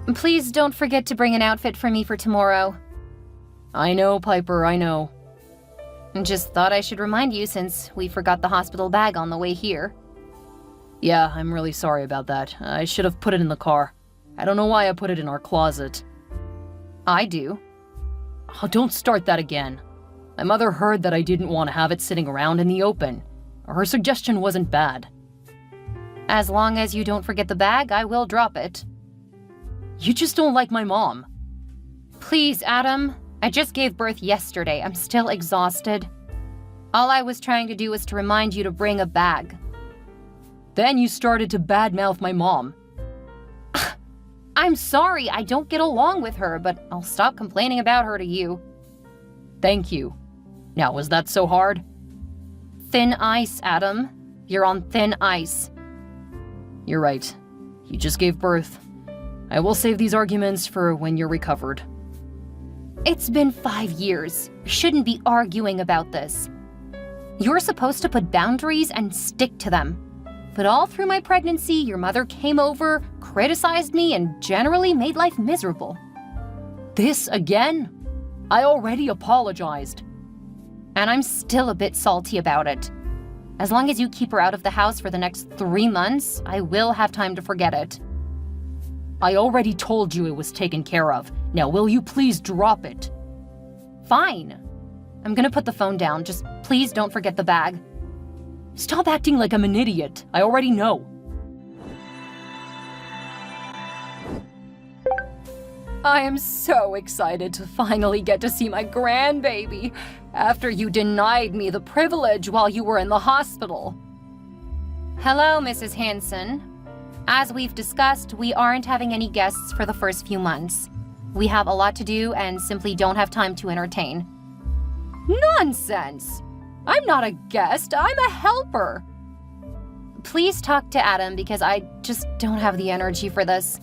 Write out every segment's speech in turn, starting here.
Please don't forget to bring an outfit for me for tomorrow. I know, Piper, I know. Just thought I should remind you since we forgot the hospital bag on the way here. Yeah, I'm really sorry about that. I should have put it in the car. I don't know why I put it in our closet. I do. Oh, don't start that again. My mother heard that I didn't want to have it sitting around in the open. Her suggestion wasn't bad. As long as you don't forget the bag, I will drop it. You just don't like my mom. Please, Adam. I just gave birth yesterday. I'm still exhausted. All I was trying to do was to remind you to bring a bag. Then you started to badmouth my mom. I'm sorry, I don't get along with her, but I'll stop complaining about her to you. Thank you. Now, was that so hard? Thin ice, Adam. You're on thin ice. You're right. You just gave birth. I will save these arguments for when you're recovered. It's been 5 years. We shouldn't be arguing about this. You're supposed to put boundaries and stick to them. But all through my pregnancy, your mother came over, criticized me, and generally made life miserable. This again? I already apologized. And I'm still a bit salty about it. As long as you keep her out of the house for the next 3 months, I will have time to forget it. I already told you it was taken care of. Now will you please drop it? Fine. I'm gonna put the phone down. Just please don't forget the bag. Stop acting like I'm an idiot. I already know. I am so excited to finally get to see my grandbaby after you denied me the privilege while you were in the hospital. Hello, Mrs. Hanson. As we've discussed, we aren't having any guests for the first few months. We have a lot to do and simply don't have time to entertain. Nonsense! I'm not a guest, I'm a helper. Please talk to Adam because I just don't have the energy for this.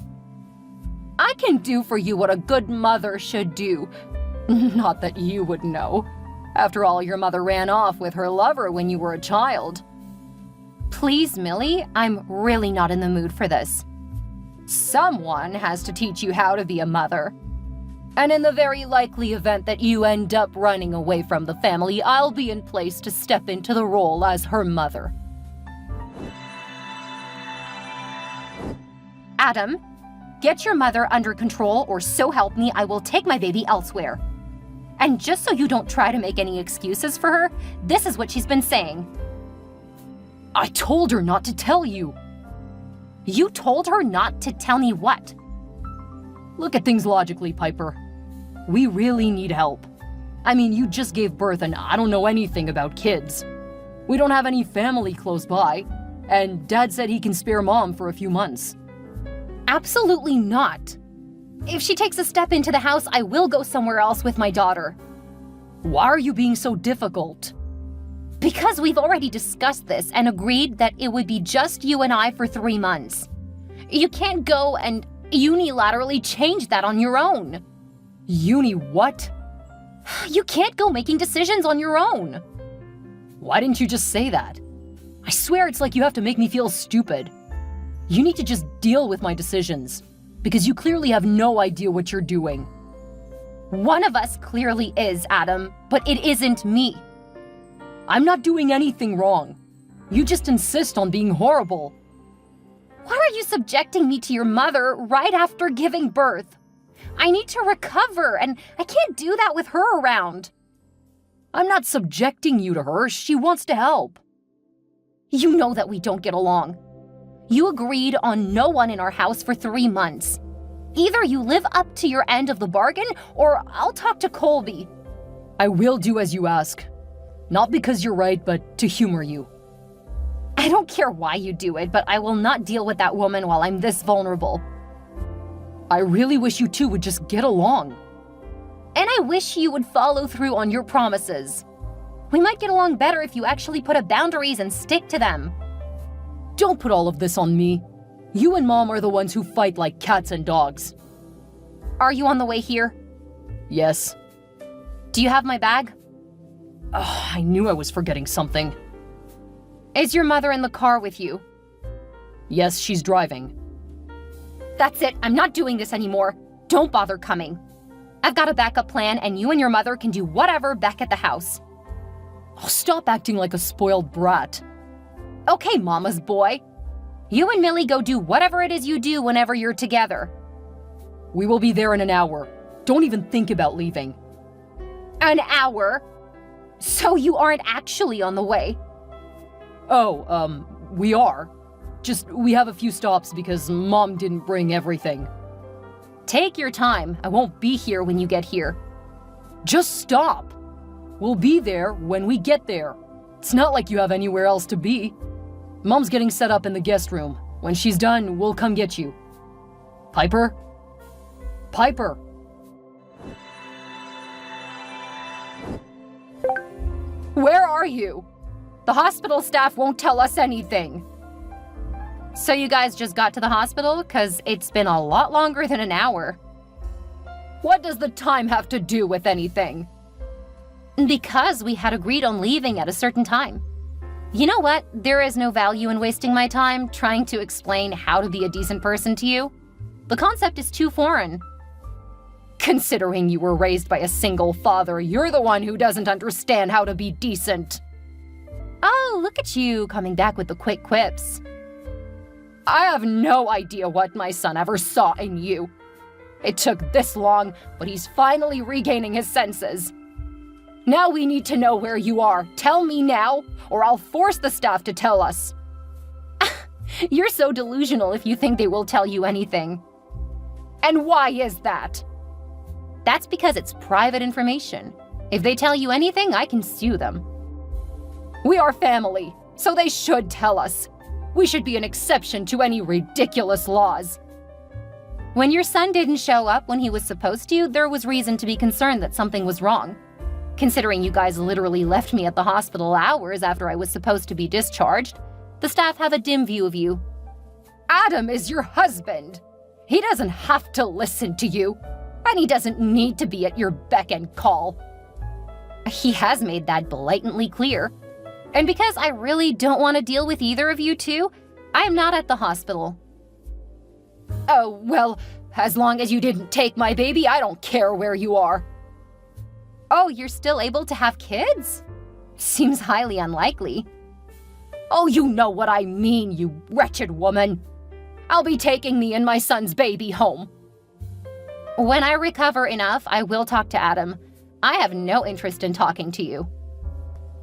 I can do for you what a good mother should do. Not that you would know. After all, your mother ran off with her lover when you were a child. Please, Millie, I'm really not in the mood for this. Someone has to teach you how to be a mother. And in the very likely event that you end up running away from the family, I'll be in place to step into the role as her mother. Adam, get your mother under control, or so help me, I will take my baby elsewhere. And just so you don't try to make any excuses for her, this is what she's been saying. I told her not to tell you. You told her not to tell me what? Look at things logically, Piper. We really need help. I mean, you just gave birth and I don't know anything about kids. We don't have any family close by, and Dad said he can spare Mom for a few months. Absolutely not. If she takes a step into the house, I will go somewhere else with my daughter. Why are you being so difficult? Because we've already discussed this and agreed that it would be just you and I for 3 months. You can't go and unilaterally change that on your own. What? You can't go making decisions on your own. Why didn't you just say that? I swear it's like you have to make me feel stupid. You need to just deal with my decisions, because you clearly have no idea what you're doing. One of us clearly is, Adam, but it isn't me. I'm not doing anything wrong. You just insist on being horrible. Why are you subjecting me to your mother right after giving birth? I need to recover, and I can't do that with her around. I'm not subjecting you to her. She wants to help. You know that we don't get along. You agreed on no one in our house for 3 months. Either you live up to your end of the bargain, or I'll talk to Colby. I will do as you ask. Not because you're right, but to humor you. I don't care why you do it, but I will not deal with that woman while I'm this vulnerable. I really wish you two would just get along. And I wish you would follow through on your promises. We might get along better if you actually put up boundaries and stick to them. Don't put all of this on me. You and Mom are the ones who fight like cats and dogs. Are you on the way here? Yes. Do you have my bag? Oh, I knew I was forgetting something. Is your mother in the car with you? Yes, she's driving. That's it. I'm not doing this anymore. Don't bother coming. I've got a backup plan, and you and your mother can do whatever back at the house. Oh, stop acting like a spoiled brat. Okay, Mama's boy. You and Millie go do whatever it is you do whenever you're together. We will be there in an hour. Don't even think about leaving. An hour? So you aren't actually on the way? Oh, we are. Just, we have a few stops because Mom didn't bring everything. Take your time. I won't be here when you get here. Just stop. We'll be there when we get there. It's not like you have anywhere else to be. Mom's getting set up in the guest room. When she's done, we'll come get you. Piper? Piper! Where are you? The hospital staff won't tell us anything. So you guys just got to the hospital? 'Cause it's been a lot longer than an hour. What does the time have to do with anything? Because we had agreed on leaving at a certain time. You know what? There is no value in wasting my time trying to explain how to be a decent person to you. The concept is too foreign. Considering you were raised by a single father, you're the one who doesn't understand how to be decent. Oh, look at you coming back with the quick quips. I have no idea what my son ever saw in you. It took this long, but he's finally regaining his senses. Now we need to know where you are. Tell me now, or I'll force the staff to tell us. You're so delusional if you think they will tell you anything. And why is that? That's because it's private information. If they tell you anything, I can sue them. We are family, so they should tell us. We should be an exception to any ridiculous laws. When your son didn't show up when he was supposed to, there was reason to be concerned that something was wrong. Considering you guys literally left me at the hospital hours after I was supposed to be discharged, the staff have a dim view of you. Adam is your husband. He doesn't have to listen to you, and he doesn't need to be at your beck and call. He has made that blatantly clear. And because I really don't want to deal with either of you two, I'm not at the hospital. Oh, well, as long as you didn't take my baby, I don't care where you are. Oh, you're still able to have kids? Seems highly unlikely. Oh, you know what I mean, you wretched woman. I'll be taking me and my son's baby home. When I recover enough, I will talk to Adam. I have no interest in talking to you.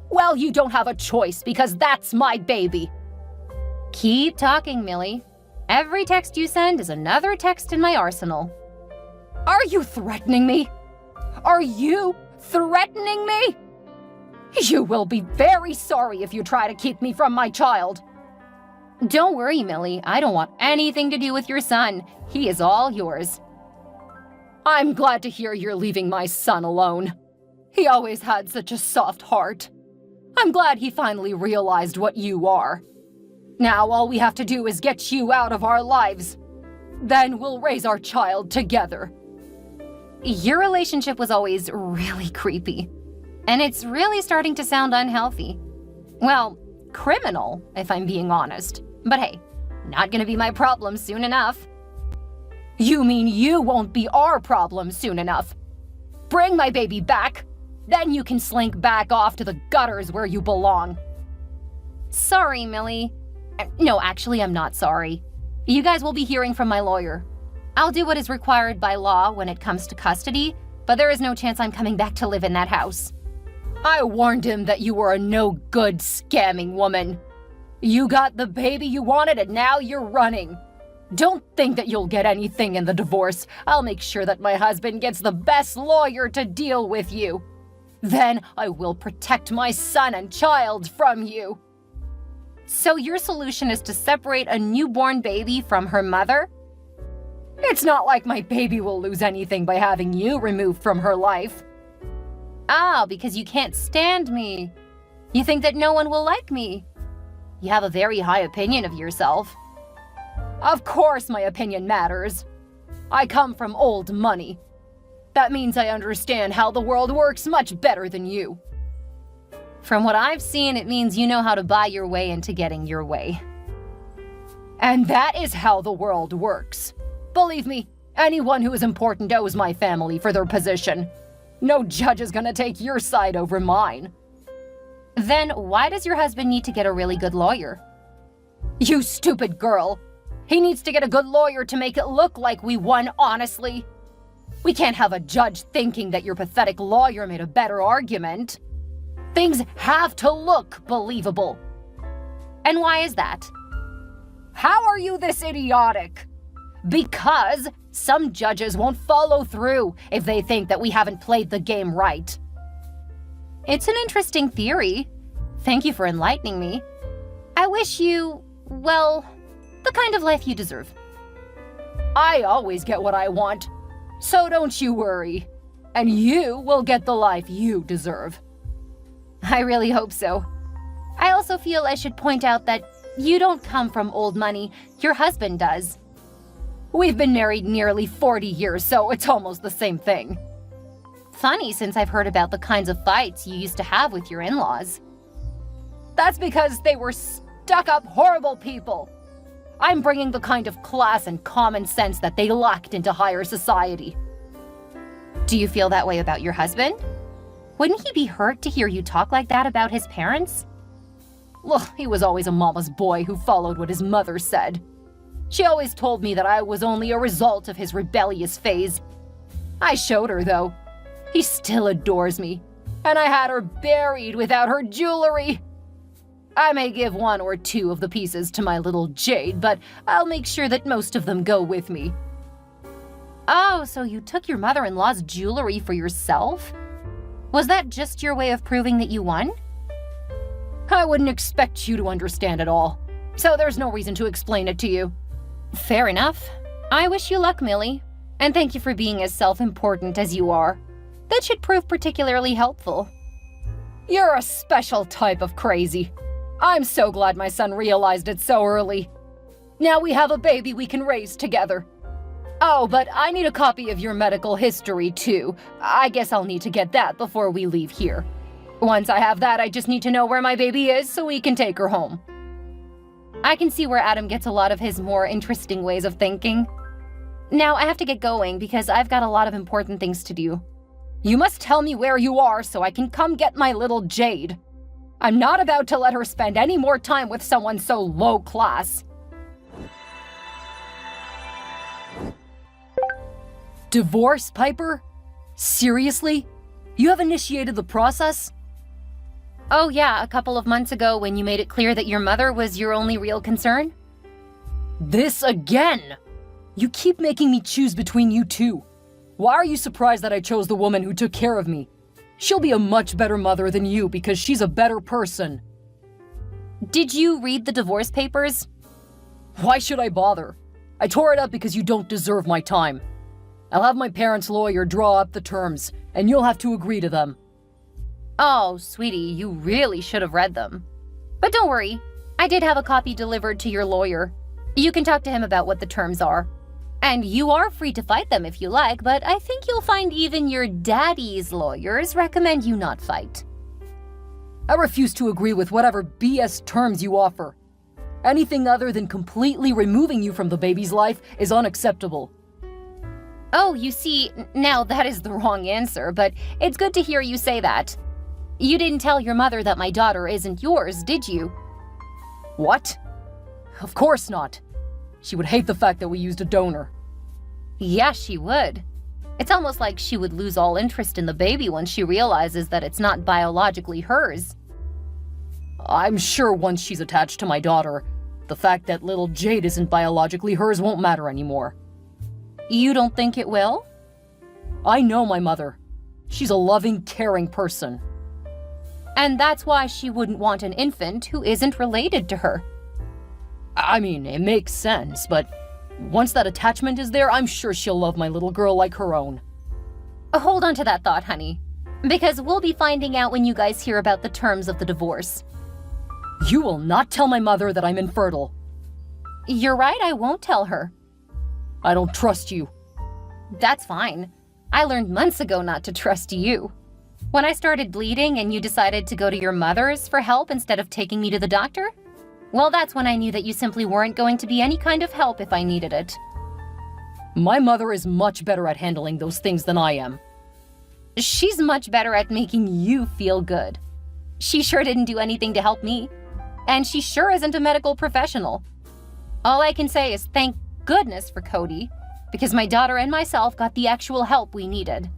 Well, you don't have a choice because that's my baby. Keep talking, Millie. Every text you send is another text in my arsenal. Are you threatening me? Are you threatening me? You will be very sorry if you try to keep me from my child. Don't worry, Millie. I don't want anything to do with your son. He is all yours. I'm glad to hear you're leaving my son alone. He always had such a soft heart. I'm glad he finally realized what you are. Now all we have to do is get you out of our lives. Then we'll raise our child together. Your relationship was always really creepy. And it's really starting to sound unhealthy. Well, criminal, if I'm being honest. But hey, not gonna be my problem soon enough. You mean you won't be our problem soon enough? Bring my baby back. Then you can slink back off to the gutters where you belong. Sorry, Millie. No, actually, I'm not sorry. You guys will be hearing from my lawyer. I'll do what is required by law when it comes to custody, but there is no chance I'm coming back to live in that house. I warned him that you were a no-good scamming woman. You got the baby you wanted and now you're running. Don't think that you'll get anything in the divorce. I'll make sure that my husband gets the best lawyer to deal with you. Then I will protect my son and child from you. So your solution is to separate a newborn baby from her mother? It's not like my baby will lose anything by having you removed from her life. Ah, because you can't stand me. You think that no one will like me. You have a very high opinion of yourself. Of course my opinion matters. I come from old money. That means I understand how the world works much better than you. From what I've seen, it means you know how to buy your way into getting your way. And that is how the world works. Believe me, anyone who is important owes my family for their position. No judge is gonna take your side over mine. Then why does your husband need to get a really good lawyer? You stupid girl! He needs to get a good lawyer to make it look like we won honestly. We can't have a judge thinking that your pathetic lawyer made a better argument. Things have to look believable. And why is that? How are you this idiotic? Because some judges won't follow through if they think that we haven't played the game right. It's an interesting theory. Thank you for enlightening me. I wish you, well, the kind of life you deserve. I always get what I want, so don't you worry. And you will get the life you deserve. I really hope so. I also feel I should point out that you don't come from old money. Your husband does. We've been married nearly 40 years, so it's almost the same thing. Funny, since I've heard about the kinds of fights you used to have with your in-laws. That's because they were stuck-up, horrible people. I'm bringing the kind of class and common sense that they lacked into higher society. Do you feel that way about your husband? Wouldn't he be hurt to hear you talk like that about his parents? Look, he was always a mama's boy who followed what his mother said. She always told me that I was only a result of his rebellious phase. I showed her, though. He still adores me, and I had her buried without her jewelry. I may give one or two of the pieces to my little Jade, but I'll make sure that most of them go with me. Oh, so you took your mother-in-law's jewelry for yourself? Was that just your way of proving that you won? I wouldn't expect you to understand it all, so there's no reason to explain it to you. Fair enough. I wish you luck, Millie, and thank you for being as self-important as you are. That should prove particularly helpful. You're a special type of crazy. I'm so glad my son realized it so early. Now we have a baby we can raise together. Oh, but I need a copy of your medical history, too. I guess I'll need to get that before we leave here. Once I have that, I just need to know where my baby is so we can take her home. I can see where Adam gets a lot of his more interesting ways of thinking. Now I have to get going because I've got a lot of important things to do. You must tell me where you are so I can come get my little Jade. I'm not about to let her spend any more time with someone so low class. Divorce, Piper? Seriously? You have initiated the process? Oh yeah, a couple of months ago when you made it clear that your mother was your only real concern? This again! You keep making me choose between you two. Why are you surprised that I chose the woman who took care of me? She'll be a much better mother than you because she's a better person. Did you read the divorce papers? Why should I bother? I tore it up because you don't deserve my time. I'll have my parents' lawyer draw up the terms, and you'll have to agree to them. Oh, sweetie, you really should have read them. But don't worry, I did have a copy delivered to your lawyer. You can talk to him about what the terms are. And you are free to fight them if you like, but I think you'll find even your daddy's lawyers recommend you not fight. I refuse to agree with whatever BS terms you offer. Anything other than completely removing you from the baby's life is unacceptable. Oh, you see, now that is the wrong answer, but it's good to hear you say that. You didn't tell your mother that my daughter isn't yours, did you? What? Of course not. She would hate the fact that we used a donor. Yeah, she would. It's almost like she would lose all interest in the baby once she realizes that it's not biologically hers. I'm sure once she's attached to my daughter, the fact that little Jade isn't biologically hers won't matter anymore. You don't think it will? I know my mother. She's a loving, caring person. And that's why she wouldn't want an infant who isn't related to her. I mean, it makes sense, but once that attachment is there, I'm sure she'll love my little girl like her own. Hold on to that thought, honey, because we'll be finding out when you guys hear about the terms of the divorce. You will not tell my mother that I'm infertile. You're right, I won't tell her. I don't trust you. That's fine. I learned months ago not to trust you. When I started bleeding and you decided to go to your mother's for help instead of taking me to the doctor, well, that's when I knew that you simply weren't going to be any kind of help if I needed it. My mother is much better at handling those things than I am. She's much better at making you feel good. She sure didn't do anything to help me. And she sure isn't a medical professional. All I can say is thank goodness for Cody, because my daughter and myself got the actual help we needed.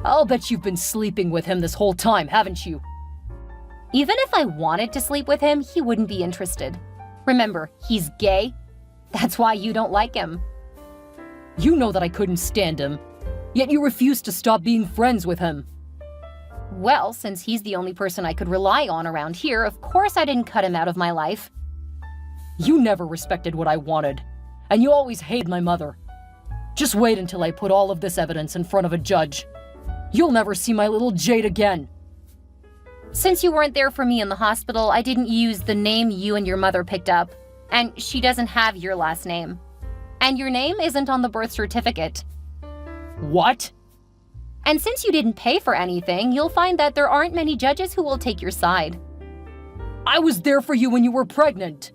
I'll bet you've been sleeping with him this whole time, haven't you? Even if I wanted to sleep with him, he wouldn't be interested. Remember, he's gay. That's why you don't like him. You know that I couldn't stand him, yet you refused to stop being friends with him. Well, since he's the only person I could rely on around here, of course I didn't cut him out of my life. You never respected what I wanted, and you always hated my mother. Just wait until I put all of this evidence in front of a judge. You'll never see my little Jade again. Since you weren't there for me in the hospital, I didn't use the name you and your mother picked up, and she doesn't have your last name. And your name isn't on the birth certificate. What? And since you didn't pay for anything, you'll find that there aren't many judges who will take your side. I was there for you when you were pregnant.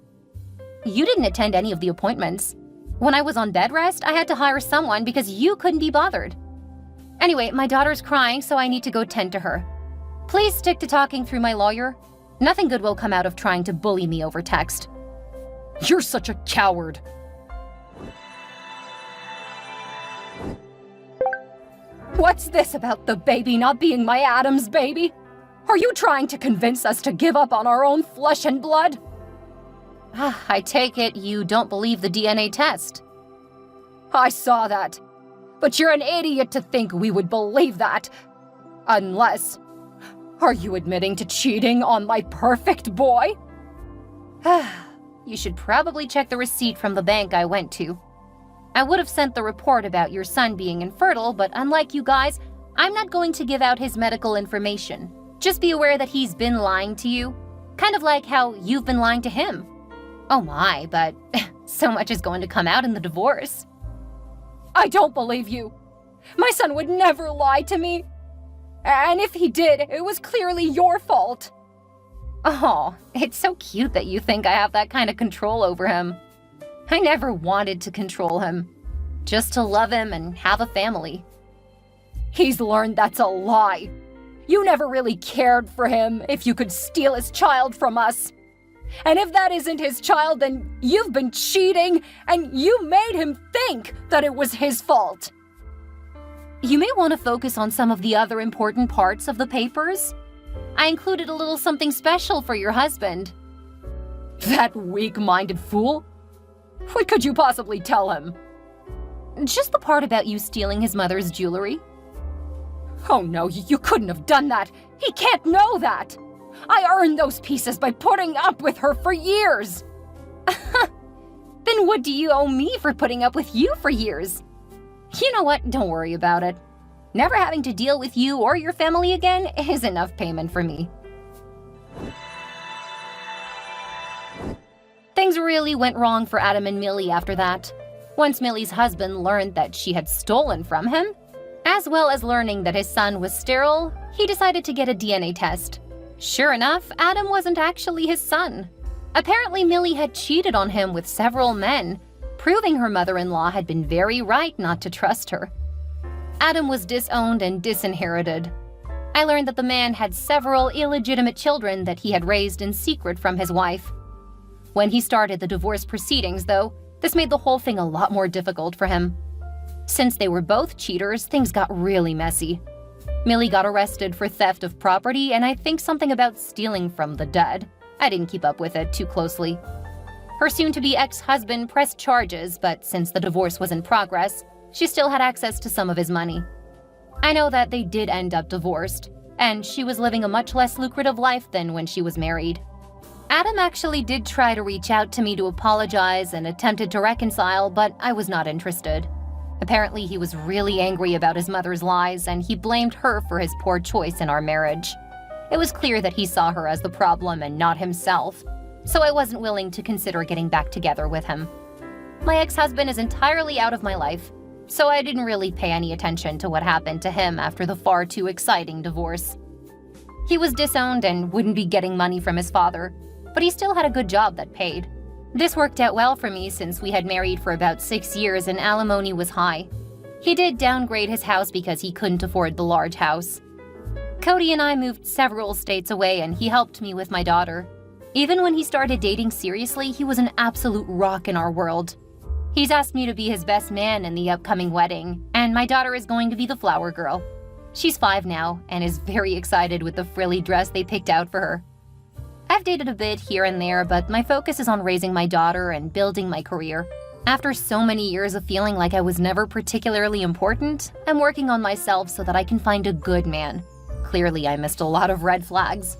You didn't attend any of the appointments. When I was on bed rest, I had to hire someone because you couldn't be bothered. Anyway, my daughter's crying, so I need to go tend to her. Please stick to talking through my lawyer. Nothing good will come out of trying to bully me over text. You're such a coward. What's this about the baby not being my Adam's baby? Are you trying to convince us to give up on our own flesh and blood? I take it you don't believe the DNA test. I saw that. But you're an idiot to think we would believe that. Unless... Are you admitting to cheating on my perfect boy? You should probably check the receipt from the bank I went to. I would have sent the report about your son being infertile, but unlike you guys, I'm not going to give out his medical information. Just be aware that he's been lying to you. Kind of like how you've been lying to him. Oh my, but so much is going to come out in the divorce. I don't believe you. My son would never lie to me. And if he did, it was clearly your fault. Oh, it's so cute that you think I have that kind of control over him. I never wanted to control him. Just to love him and have a family. He's learned that's a lie. You never really cared for him if you could steal his child from us. And if that isn't his child, then you've been cheating, and you made him think that it was his fault. You may want to focus on some of the other important parts of the papers. I included a little something special for your husband. That weak-minded fool? What could you possibly tell him? Just the part about you stealing his mother's jewelry. Oh no, you couldn't have done that. He can't know that. I earned those pieces by putting up with her for years. Then what do you owe me for putting up with you for years? You know what? Don't worry about it. Never having to deal with you or your family again is enough payment for me. Things really went wrong for Adam and Millie after that. Once Millie's husband learned that she had stolen from him, as well as learning that his son was sterile, he decided to get a DNA test. Sure enough, Adam wasn't actually his son. Apparently, Millie had cheated on him with several men, proving her mother-in-law had been very right not to trust her. Adam was disowned and disinherited. I learned that the man had several illegitimate children that he had raised in secret from his wife. When he started the divorce proceedings, though, this made the whole thing a lot more difficult for him. Since they were both cheaters, things got really messy. Millie got arrested for theft of property, and I think something about stealing from the dead. I didn't keep up with it too closely. Her soon-to-be ex-husband pressed charges, but since the divorce was in progress, she still had access to some of his money. I know that they did end up divorced, and she was living a much less lucrative life than when she was married. Adam actually did try to reach out to me to apologize and attempted to reconcile, but I was not interested. Apparently, he was really angry about his mother's lies, and he blamed her for his poor choice in our marriage. It was clear that he saw her as the problem and not himself, so I wasn't willing to consider getting back together with him. My ex-husband is entirely out of my life, so I didn't really pay any attention to what happened to him after the far too exciting divorce. He was disowned and wouldn't be getting money from his father, but he still had a good job that paid. This worked out well for me since we had married for about 6 years and alimony was high. He did downgrade his house because he couldn't afford the large house. Cody and I moved several states away and he helped me with my daughter. Even when he started dating seriously, he was an absolute rock in our world. He's asked me to be his best man in the upcoming wedding, and my daughter is going to be the flower girl. She's 5 now and is very excited with the frilly dress they picked out for her. I've dated a bit here and there, but my focus is on raising my daughter and building my career. After so many years of feeling like I was never particularly important, I'm working on myself so that I can find a good man. Clearly, I missed a lot of red flags.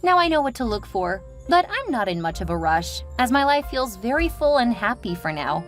Now I know what to look for, but I'm not in much of a rush, as my life feels very full and happy for now.